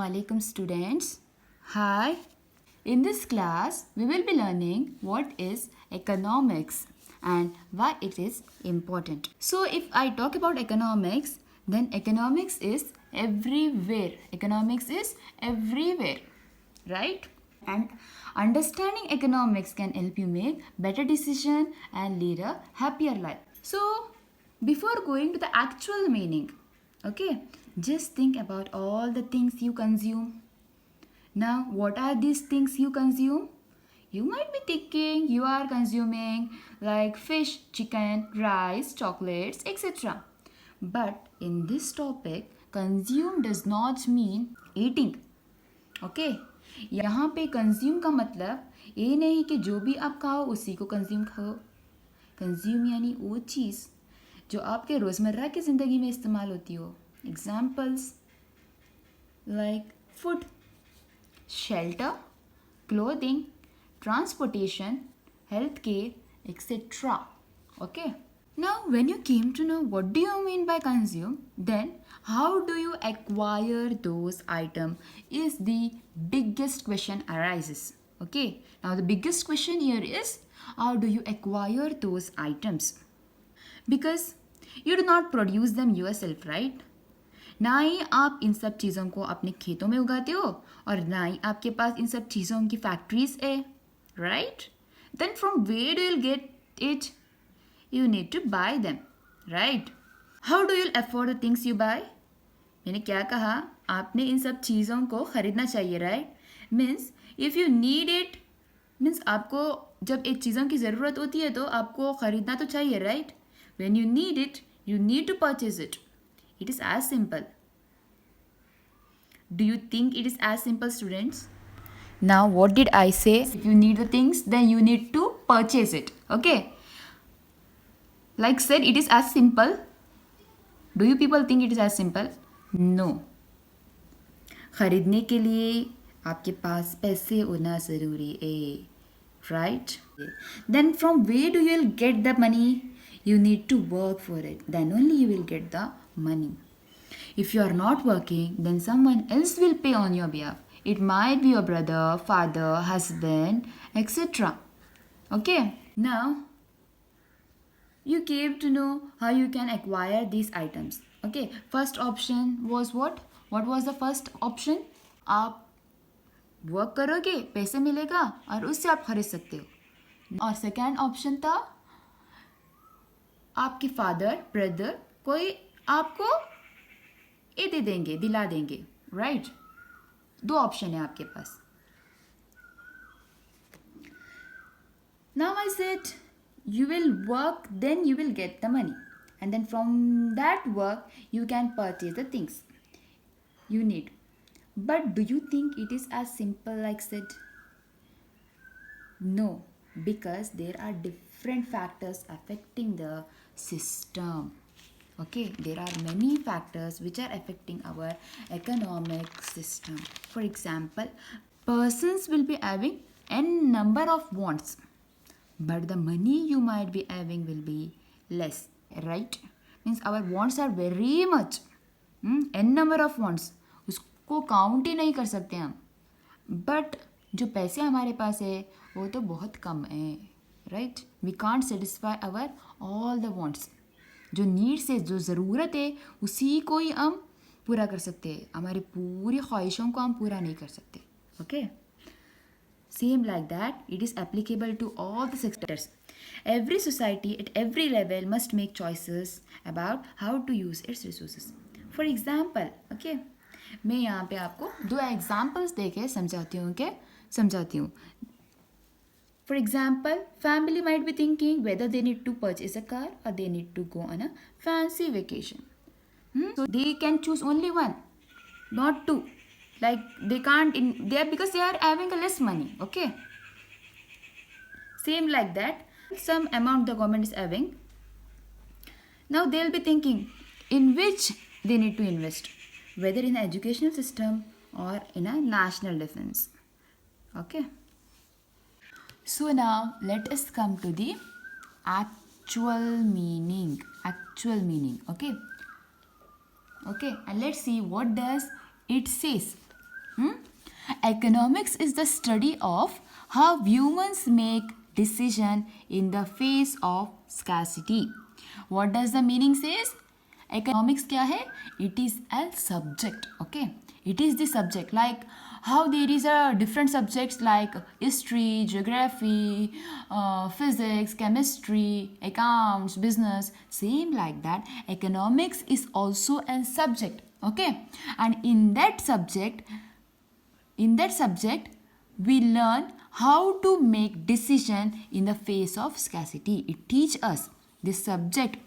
Assalamualaikum students. Hi. In this class, we will be learning what is economics and why it is important. So if I talk about economics, then economics is everywhere. Economics is everywhere, right? And understanding economics can help you make better decision and lead a happier life. So before going to the actual meaning, okay, just think about all the things you consume. Now, what are these things you consume? You might be thinking you are consuming like fish, chicken, rice, chocolates, etc. But in this topic, consume does not mean eating. Okay यहाँ पे consume का मतलब ये नहीं कि जो भी आप खाओ उसी को कंज्यूम खाओ. कंज्यूम यानी वो चीज़ जो आपके रोज़मर्रा की ज़िंदगी में इस्तेमाल होती हो. Examples like food, shelter, clothing, transportation, healthcare, etc. Okay. Now, when you came to know what do you mean by consume, then how do you acquire those items is the biggest question arises. Okay. Now, the biggest question here is how do you acquire those items? Because you do not produce them yourself, right? ना ही आप इन सब चीज़ों को अपने खेतों में उगाते हो और ना ही आपके पास इन सब चीज़ों की फैक्ट्रीज है, right? Then from where do you get it? You need to buy them, right? How do you afford the things you buy? मैंने क्या कहा? आपने इन सब चीज़ों को ख़रीदना चाहिए, right? Means if you need it, means आपको जब एक चीज़ों की ज़रूरत होती है तो आपको ख़रीदना तो चाहिए, right? When you need it, you need to purchase it. It is as simple. Do you think it is as simple, students? Now, what did I say? If you need the things, then you need to purchase it. Okay? Like said, it is as simple. Do you people think it is as simple? No. खरीदने के लिए आपके पास पैसे होना ज़रूरी है, right? Then from where do you get the money? You need to work for it. Then only you will get the money. If you are not working, then someone else will pay on your behalf. It might be your brother, father, husband, etc. Okay? Now, you came to know how you can acquire these items. Okay? First option was what? What was the first option? आप work करोगे, पैसे मिलेगा और उससे आप खरीद सकते हो. और सेकेंड ऑप्शन था आपके फादर, ब्रदर कोई आपको ये दे देंगे, दिला देंगे, राइट? दो ऑप्शन है आपके पास. Now I said you will work, then you will get the money, and then from that work you can purchase the things you need. But do you think it is as simple like said? No, because there are different factors affecting the system. Okay, there are many factors which are affecting our economic system. For example, persons will be having n number of wants, but the money you might be having will be less, right? Means our wants are very much, n number of wants, उसको count ही नहीं कर सकते हम. But जो पैसे हमारे पास है वो तो बहुत कम है, right? We can't satisfy our all the wants. जो नीड्स है, जो ज़रूरत है, उसी को ही हम पूरा कर सकते हैं. हमारी पूरी ख्वाहिशों को हम पूरा नहीं कर सकते. Okay, same like that it is applicable to all the sectors. Every society at every level must make choices about how to use its resources. For example, okay, मैं यहाँ पे आपको दो एग्जाम्पल्स दे के समझाती हूँ. For example, family might be thinking whether they need to purchase a car or they need to go on a fancy vacation. So they can choose only one, not two. Like they can't there because they are having a less money. Okay. Same like that, some amount the government is having. Now they'll be thinking in which they need to invest, whether in the educational system or in a national defense. Okay. So now let us come to the actual meaning. Okay, and let's see what does it says. Economics is the study of how humans make decision in the face of scarcity. What does the meaning says? Economics क्या है? It is a subject. Okay, it is the subject. Like how there is a different subjects like history, geography, physics, chemistry, accounts, business. Same like that, economics is also a subject. Okay, and in that subject we learn how to make decision in the face of scarcity. It teach us this subject.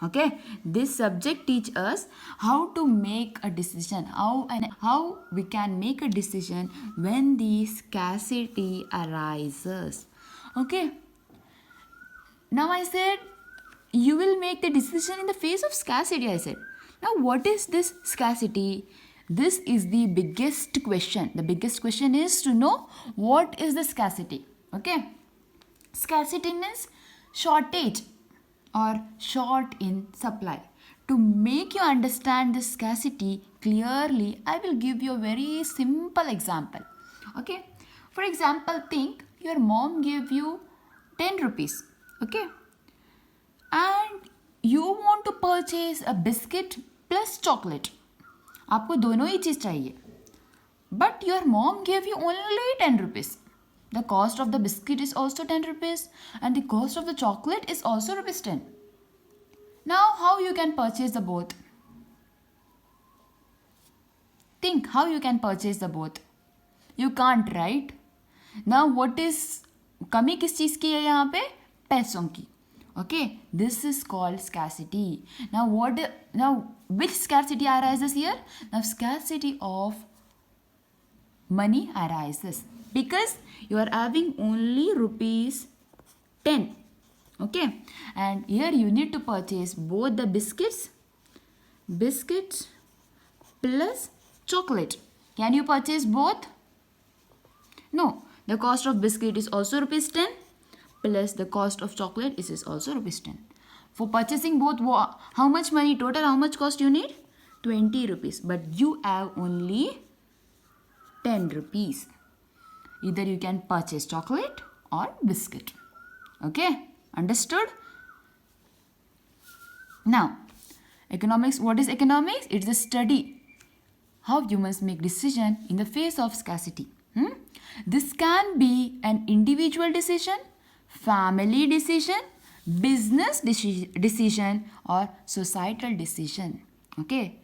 Okay, this subject teach us how to make a decision, how we can make a decision when the scarcity arises. Okay, now I said you will make the decision in the face of scarcity. I said, now what is this scarcity? This is the biggest question. The biggest question is to know what is the scarcity. Okay, scarcity means shortage or short in supply. To make you understand the scarcity clearly, I will give you a very simple example. Okay, for example, think your mom gave you 10 rupees. Okay, and you want to purchase a biscuit plus chocolate. आपको दोनों ही चीज़ चाहिए. But your mom gave you only 10 rupees. The cost of the biscuit is also 10 rupees and the cost of the chocolate is also rupees 10. Now how you can purchase the both? Think how you can purchase the both. You can't, right? Now what is कमी किस चीज़ की है यहाँ पे? पैसों की. Okay, this is called scarcity. Now which scarcity arises here? Now scarcity of money arises because you are having only rupees 10. Okay, and here you need to purchase both the biscuits plus chocolate. Can you purchase both? No, the cost of biscuit is also rupees 10 plus the cost of chocolate is also rupees 10. For purchasing both, how much money total, how much cost you need? 20 rupees, but you have only 10 rupees. Either you can purchase chocolate or biscuit. Okay, understood? Now, economics, what is economics? It's a study how humans make decision in the face of scarcity. This can be an individual decision, family decision, business decision or societal decision. Okay,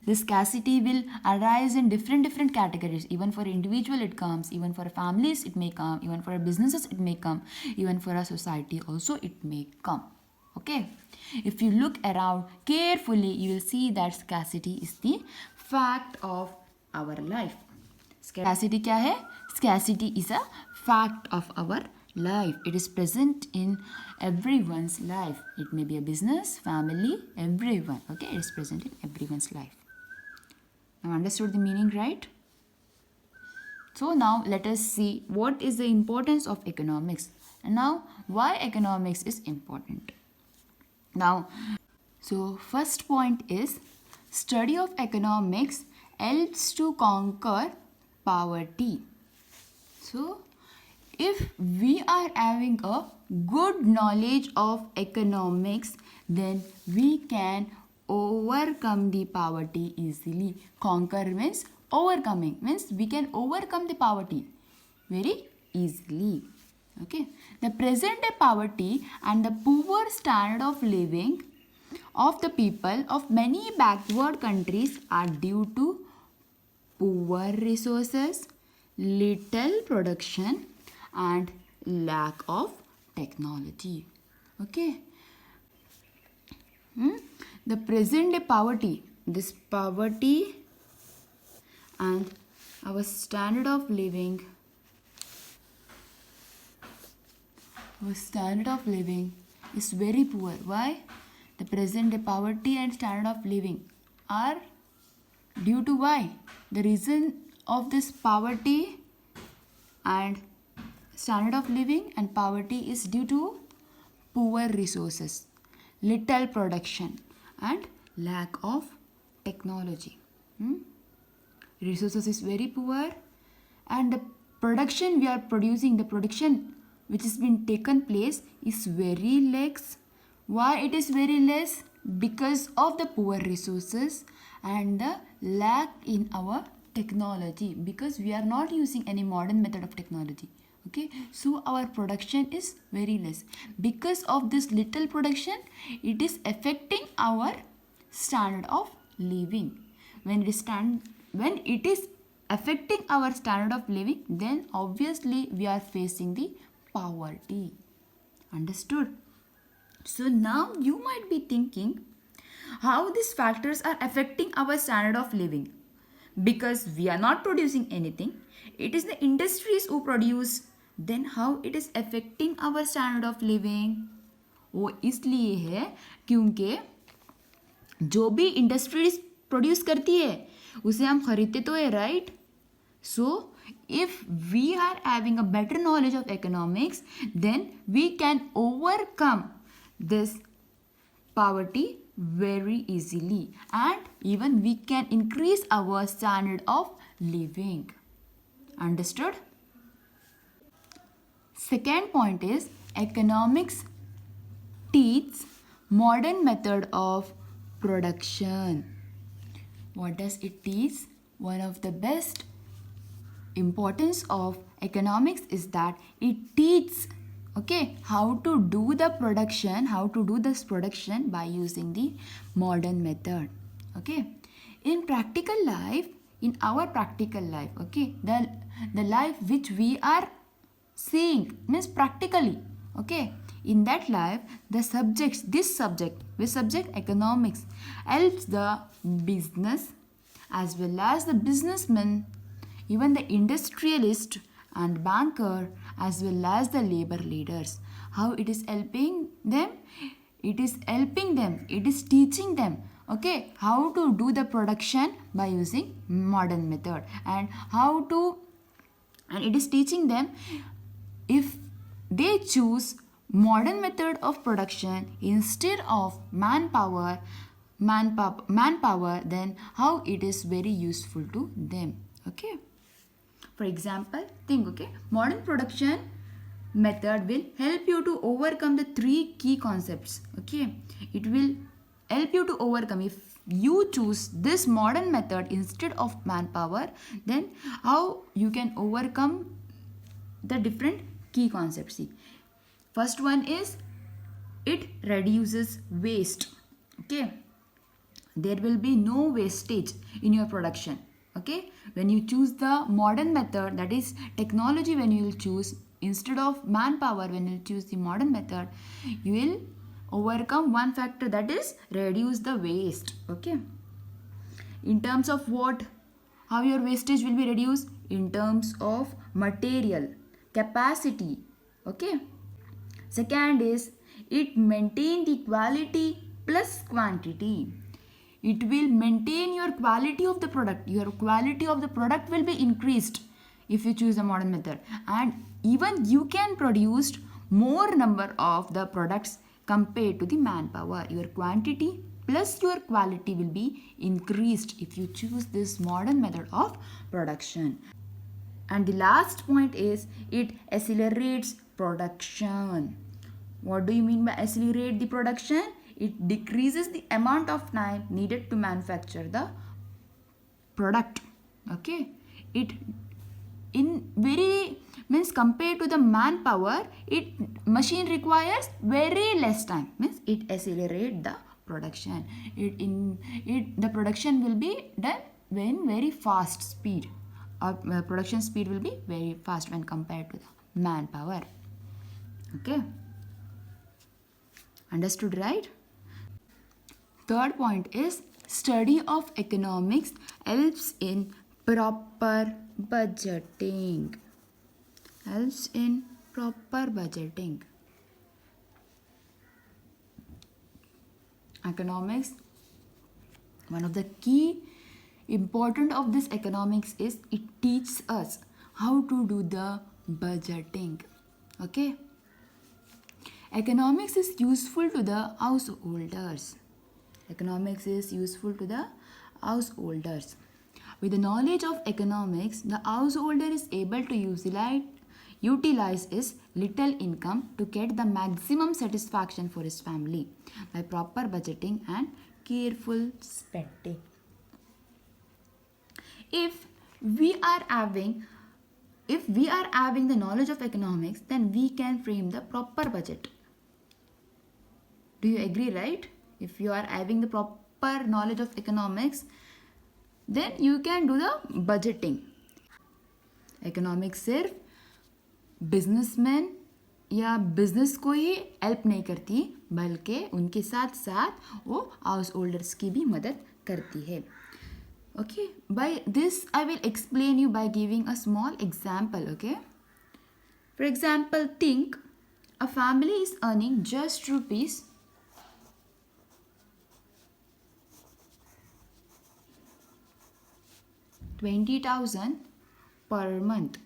the scarcity will arise in different categories. Even for individual it comes, even for families it may come, even for businesses it may come, even for a society also it may come. Okay, if you look around carefully you will see that scarcity is the fact of our life. Scarcity क्या है? Scarcity is a fact of our life. It is present in everyone's life. It may be a business, family, everyone. Okay, it is present in everyone's life. Now understood the meaning, right? So now let us see what is the importance of economics and now why economics is important. Now, so first point is study of economics helps to conquer poverty. So if we are having a good knowledge of economics, then we can overcome the poverty easily. Conquer means overcoming, means we can overcome the poverty very easily. Okay, the present day poverty and the poor standard of living of the people of many backward countries are due to poor resources, little production and lack of technology. Okay, the present day poverty, this poverty and our standard of living, is very poor. Why? The present day poverty and standard of living are due to why? The reason of this poverty and standard of living and poverty is due to poor resources, little production and lack of technology. resources is very poor, and the production we are producing, the production which has been taken place is very less. Why it is very less? Because of the poor resources and the lack in our technology, because we are not using any modern method of technology. Okay, so our production is very less. Because of this little production, it is affecting our standard of living. When it is affecting our standard of living, then obviously we are facing the poverty. Understood? So now you might be thinking how these factors are affecting our standard of living. Because we are not producing anything, it is the industries who produce. Then how it is affecting our standard of living? वो इसलिए है क्योंकि जो भी industries produce करती है उसे हम खरीदते तो है, right? So if we are having a better knowledge of economics, then we can overcome this poverty very easily, and even we can increase our standard of living. Understood? Second point is economics teaches modern method of production. What does it teach? One of the best importance of economics is that it teaches how to do the production, how to do this production by using the modern method. In practical life, in our practical life, the life which we are seeing means practically, in that life this subject economics helps the business as well as the businessman, even the industrialist and banker, as well as the labor leaders. How it is helping them? It is helping them, it is teaching them how to do the production by using modern method, and it is teaching them, if they choose modern method of production instead of manpower, then how it is very useful to them. For example, think, modern production method will help you to overcome the 3 key concepts. It will help you to overcome. If you choose this modern method instead of manpower, then how you can overcome the different key concepts. See, first one is it reduces waste. There will be no wastage in your production. When you choose the modern method, that is technology, when you will choose instead of manpower, when you choose the modern method, you will overcome one factor, that is reduce the waste. In terms of what? How your wastage will be reduced? In terms of material capacity. Second is it maintain the quality plus quantity. It will maintain your quality of the product. Your quality of the product will be increased if you choose a modern method, and even you can produce more number of the products compared to the manpower. Your quantity plus your quality will be increased if you choose this modern method of production. And the last point is it accelerates production. What do you mean by accelerate the production? It decreases the amount of time needed to manufacture the product. It in very means compared to the manpower, machine requires very less time, means it accelerate the production. The production will be done when very fast speed, or production speed will be very fast when compared to the manpower. Understood, right? Third point is study of economics helps in proper budgeting. Economics, one of the key important of this economics is it teaches us how to do the budgeting. Economics is useful to the householders. With the knowledge of economics, the householder is able to utilize his little income to get the maximum satisfaction for his family by proper budgeting and careful spending. If we are having the knowledge of economics, then we can frame the proper budget. Do you agree, right? If you are having the proper knowledge of economics, then you can do the budgeting. Economics सिर्फ businessman या business को ही help नहीं करती, बल्कि उनके साथ साथ वो हाउस होल्डर्स की भी मदद करती है. Okay, by this I will explain you by giving a small example. Okay, for example, think a family is earning just rupees 20,000 per month.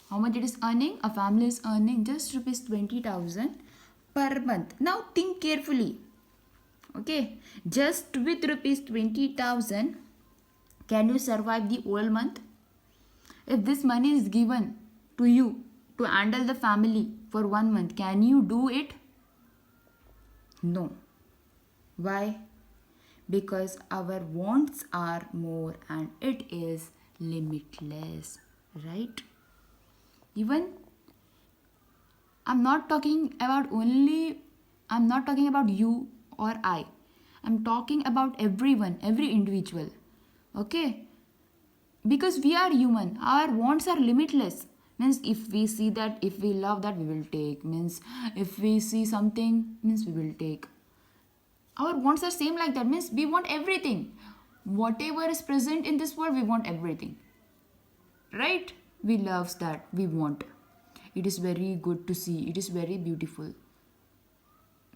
How much it is earning? A family is earning just rupees 20,000 per month. Now think carefully. Okay, just with rupees 20,000, can you survive the whole month? If this money is given to you to handle the family for 1 month, can you do it? No. Why? Because our wants are more and it is limitless, right? Even I'm not talking about you or I. I'm talking about everyone, every individual. Okay? Because we are human, our wants are limitless. Means if we see that, if we love that, we will take. Means if we see something, means we will take. Our wants are same like that. Means we want everything. Whatever is present in this world, we want everything. Right? We love that. We want. It is very good to see. It is very beautiful.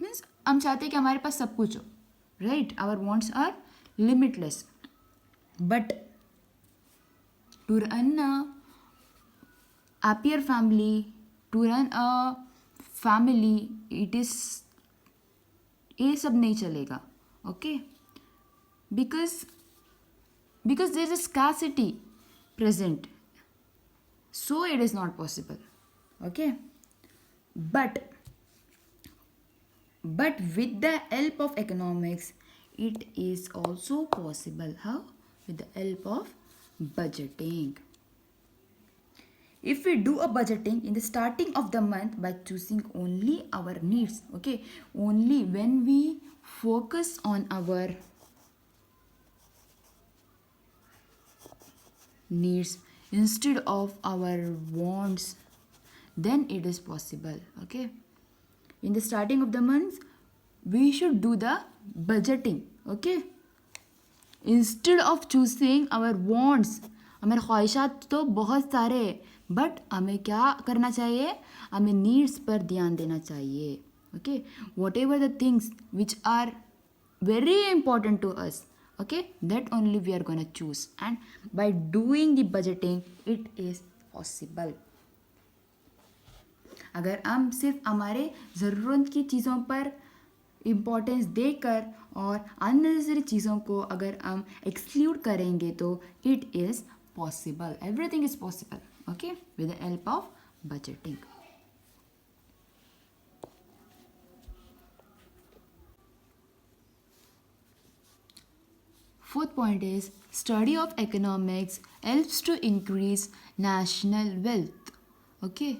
Means हम चाहते हैं कि हमारे पास सब कुछ हो. Right? Our wants are limitless. But to run a happier family, to run a family, it is ये सब नहीं चलेगा. Okay? Because there is a scarcity present. So it is not possible. Okay? But with the help of economics, it is also possible. How? With the help of budgeting. If we do a budgeting in the starting of the month by choosing only our needs, okay, only when we focus on our needs instead of our wants, then it is possible. Okay, in the starting of the month we should do the budgeting. Okay, instead of choosing our wants. हमारे ख्वाहिशात तो बहुत सारे हैं, but हमें क्या करना चाहिए? हमें नीड्स पर ध्यान देना चाहिए. Okay, whatever the things which are very important to us, okay, that only we are gonna choose, and by doing the budgeting it is possible. अगर हम सिर्फ हमारे ज़रूरत की चीज़ों पर इम्पोर्टेंस देकर और अननेसेसरी चीज़ों को अगर हम एक्सक्लूड करेंगे तो it is possible. Everything is possible. Okay, with the help of budgeting. Fourth point is study of economics helps to increase national wealth. Okay,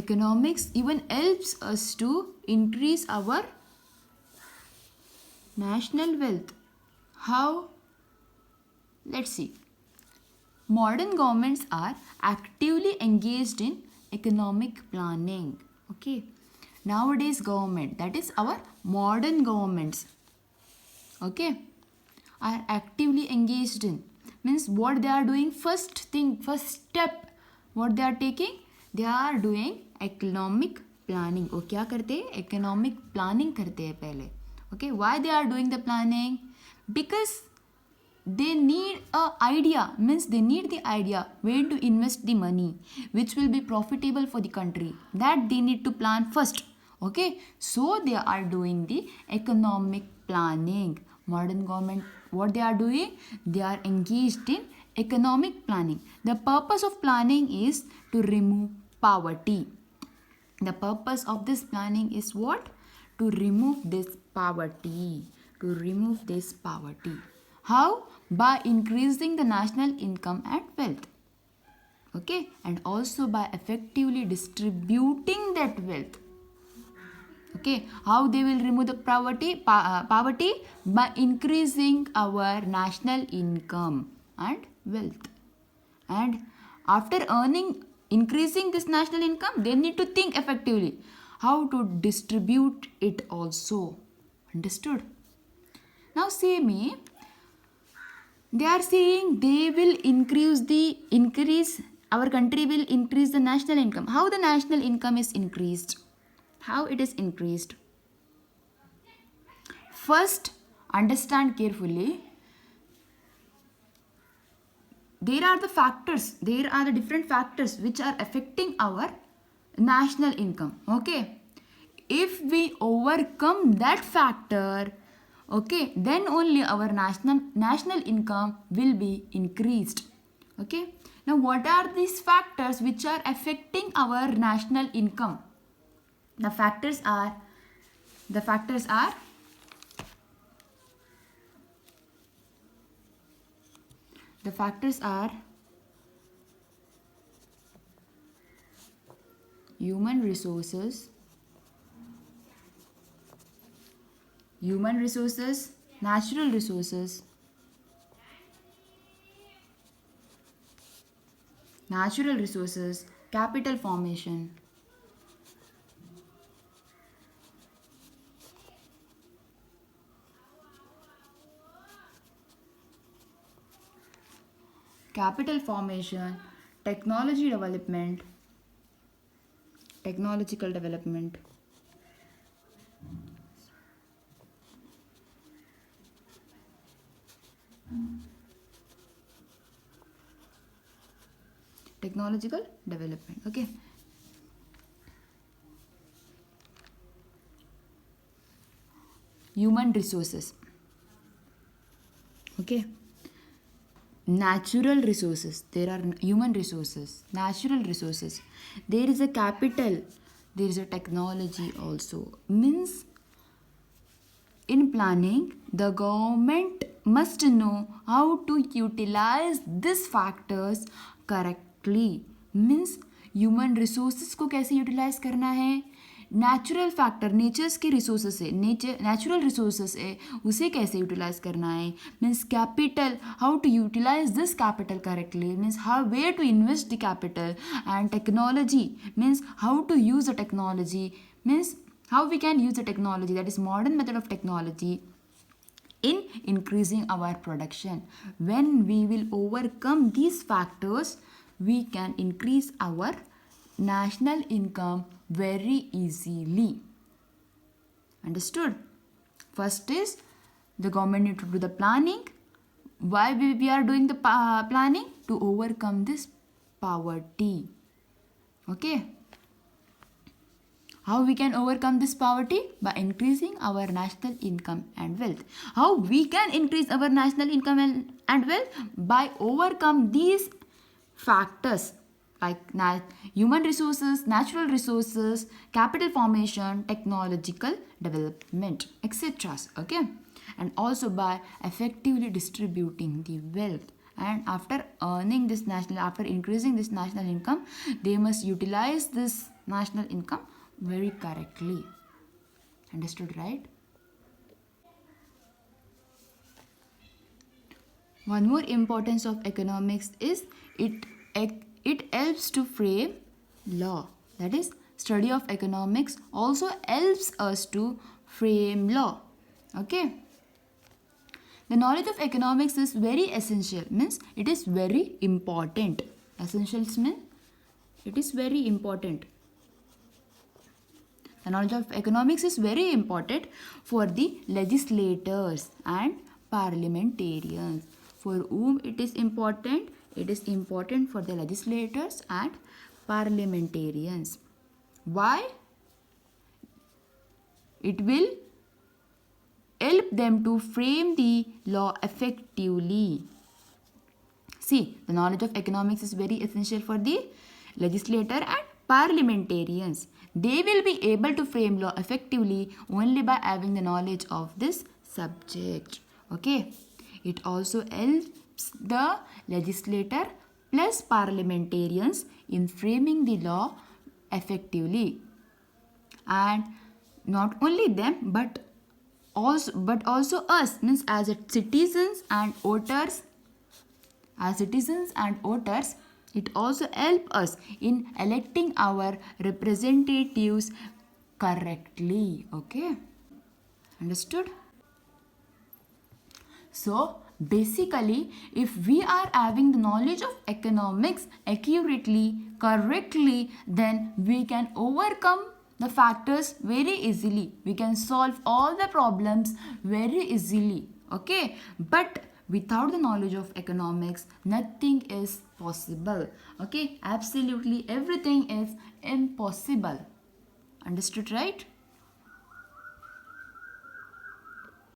economics even helps us to increase our national wealth. How? Let's see. Modern governments are actively engaged in economic planning. Okay, nowadays government, that is our modern governments, okay, are actively engaged in, means what they are doing, first step what they are taking, they are doing economic planning. वो क्या करते हैं? economic planning करते हैं पहले. Okay, why they are doing the planning? Because they need a idea, means they need the idea where to invest the money which will be profitable for the country, that they need to plan first. Okay, so they are doing the economic planning. Modern government, what they are doing? They are engaged in economic planning. The purpose of planning is to remove poverty. The purpose of this planning is what? To remove this poverty. To remove this poverty. How? By increasing the national income and wealth. Okay, and also by effectively distributing that wealth. Okay, how they will remove the poverty? By increasing our national income and wealth. And after increasing this national income, they need to think effectively how to distribute it also. Understood? Now see me, they are saying they will increase our country will increase the national income. How the national income is increased? How it is increased? First, understand carefully. There are the different factors which are affecting our national income. Okay, if we overcome that factor, okay, then only our national income will be increased. Okay, now what are these factors which are affecting our national income? The factors are human resources, natural resources, capital formation, technological development, okay. Human resources, okay. Natural resources, there are human resources, natural resources, there is a capital, there is a technology also. Means in planning, the government must know how to utilize these factors correctly. Means human resources को कैसे utilize करना है? Natural factor, nature's के resources है, natural resources है, उसे कैसे utilize करना है. Means capital, how to utilize this capital correctly, means how where to invest the capital. And technology means how to use the technology, means how we can use the technology, that is modern method of technology in increasing our production. When we will overcome these factors, we can increase our national income very easily. Understood? First is the government need to do the planning. Why we are doing the planning? To overcome this poverty. Okay. How we can overcome this poverty? By increasing our national income and wealth. How we can increase our national income and wealth? By overcome these factors like human resources, natural resources, capital formation, technological development, etc. Okay, and also by effectively distributing the wealth. And after increasing this national income, they must utilize this national income very correctly. Understood, right? One more importance of economics is it helps to frame law. That is, study of economics also helps us to frame law. Okay. The knowledge of economics is very essential, means it is very important. Essentials mean it is very important. The knowledge of economics is very important for the legislators and parliamentarians. For whom it is important? It is important for the legislators and parliamentarians. Why? It will help them to frame the law effectively. See, the knowledge of economics is very essential for the legislator and parliamentarians. They will be able to frame law effectively only by having the knowledge of this subject. Okay. It also helps the legislator plus parliamentarians in framing the law effectively. And not only them but also us, means as citizens and voters. As citizens and voters, it also helps us in electing our representatives correctly. Okay, understood? So basically, if we are having the knowledge of economics accurately, correctly, then we can overcome the factors very easily. We can solve all the problems very easily. Okay, but without the knowledge of economics, nothing is possible. Okay, absolutely everything is impossible. Understood, right?